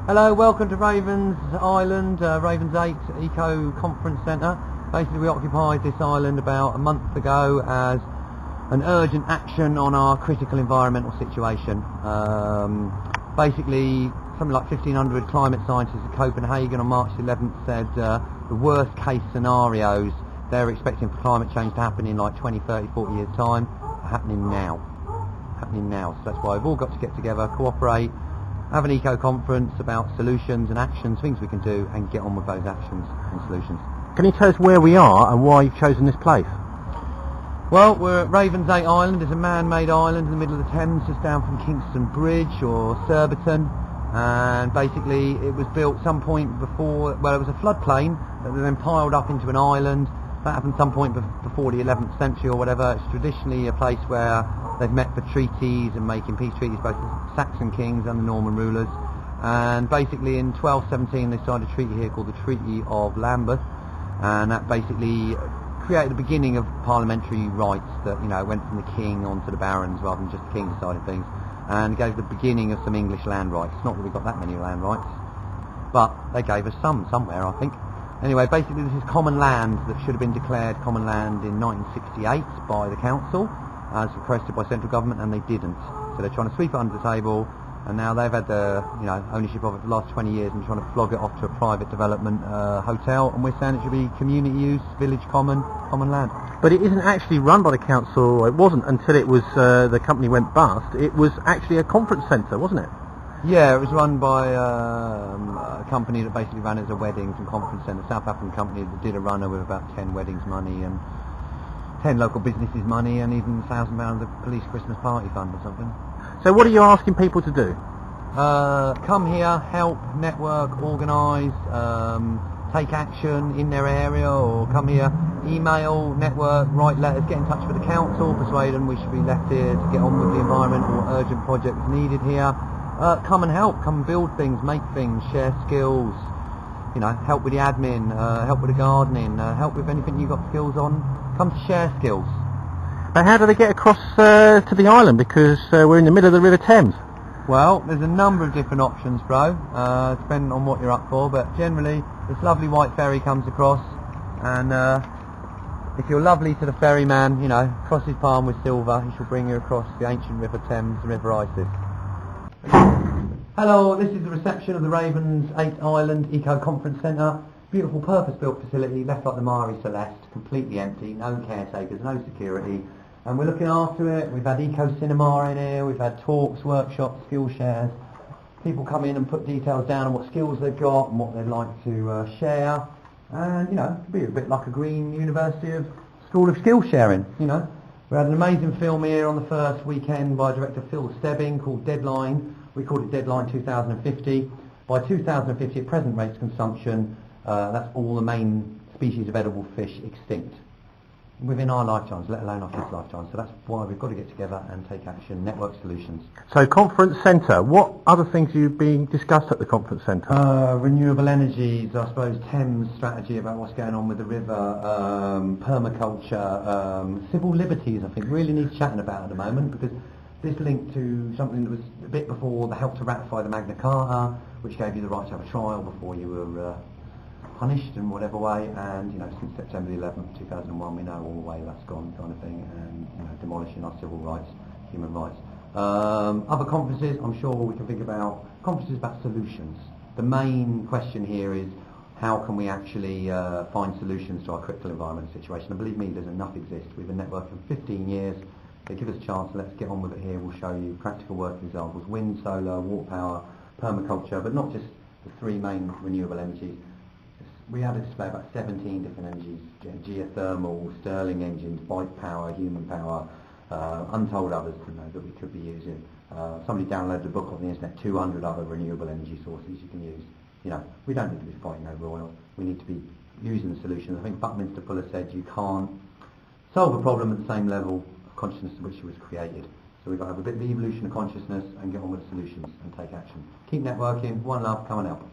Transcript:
Hello, welcome to Ravens Island, Ravens 8 Eco Conference Centre. Basically we occupied this island about a month ago as an urgent action on our critical environmental situation. Basically something like 1,500 climate scientists at Copenhagen on March 11th said the worst case scenarios they're expecting for climate change to happen in like 20, 30, 40 years time are happening now. So that's why we've all got to get together, cooperate, have an eco conference about solutions and actions, things we can do, and get on with those actions and solutions. Can you tell us where we are and why you've chosen this place? Well, we're at Ravens 8 Island. It's a man-made island in the middle of the Thames, just down from Kingston Bridge or Surbiton. And basically it was built some point before, well, it was a floodplain that was then piled up into an island. That happened some point before the 11th century or whatever. It's traditionally a place where they've met for treaties and making peace treaties, both the Saxon kings and the Norman rulers. And basically in 1217 they signed a treaty here called the Treaty of Lambeth, and that basically created the beginning of parliamentary rights that, you know, went from the king onto the barons rather than just the king deciding things, and gave the beginning of some English land rights. Not that we've got that many land rights, but they gave us some somewhere, I think. Anyway, basically this is common land that should have been declared common land in 1968 by the council as requested by central government, and they didn't. So they're trying to sweep it under the table, and now they've had the ownership of it for the last 20 years and trying to flog it off to a private development hotel, and we're saying it should be community use, village common land. But it isn't actually run by the council. It wasn't until it was the company went bust. It was actually a conference centre, wasn't it? Yeah, it was run by a company that basically ran it as a weddings and conference centre, South African company that did a runner with about 10 weddings money and 10 local businesses money and even £1,000 of police Christmas party fund or something. So what are you asking people to do? Come here, help, network, organise, take action in their area, or come here, email, network, write letters, get in touch with the council, persuade them we should be left here to get on with the environmental urgent projects needed here. Come and help, come and build things, make things, share skills, you know, help with the admin, help with the gardening, help with anything you've got skills on. Come to share skills. And how do they get across to the island? Because we're in the middle of the River Thames. Well, there's a number of different options, bro, depending on what you're up for, but generally this lovely white ferry comes across, and if you're lovely to the ferryman, you know, cross his palm with silver, he shall bring you across the ancient River Thames, the River Isis. Hello, this is the reception of the Ravens 8 Island Eco Conference Centre. Beautiful purpose-built facility, left like the Mare Celeste, completely empty, no caretakers, no security, and we're looking after it. We've had eco cinema in here, we've had talks, workshops, skill shares. People come in and put details down on what skills they've got and what they'd like to share, and you know, it could be a bit like a green university of school of skill sharing, you know. We had an amazing film here on the first weekend by director Phil Stebbing called Deadline. We called it Deadline 2050. By 2050, at present rates of consumption, that's all the main species of edible fish extinct within our lifetimes, let alone our kids' lifetimes. So that's why we've got to get together and take action, network solutions. So conference centre, what other things are being discussed at the conference centre? Renewable energies, I suppose Thames strategy about what's going on with the river, permaculture, civil liberties I think really needs chatting about at the moment, because this linked to something that was a bit before the help to ratify the Magna Carta, which gave you the right to have a trial before you were punished in whatever way, and you know, since September the 11th 2001 we know all the way that's gone, kind of thing, and you know, demolishing our civil rights, human rights. Other conferences, I'm sure we can think about conferences about solutions. The main question here is how can we actually find solutions to our critical environmental situation, and believe me, there's enough exist. We've been networking for 15 years. They give us a chance, let's get on with it here. We'll show you practical working examples: wind, solar, water power, permaculture, but not just the three main renewable energies. We had a display about 17 different energies: geothermal, Stirling engines, bike power, human power, untold others, you know, that we could be using. Somebody downloaded a book on the internet, 200 other renewable energy sources you can use. You know, we don't need to be fighting over oil. We need to be using the solutions. I think Buckminster Fuller said you can't solve a problem at the same level of consciousness to which it was created. So we've got to have a bit of the evolution of consciousness and get on with the solutions and take action. Keep networking. One love. Come and help.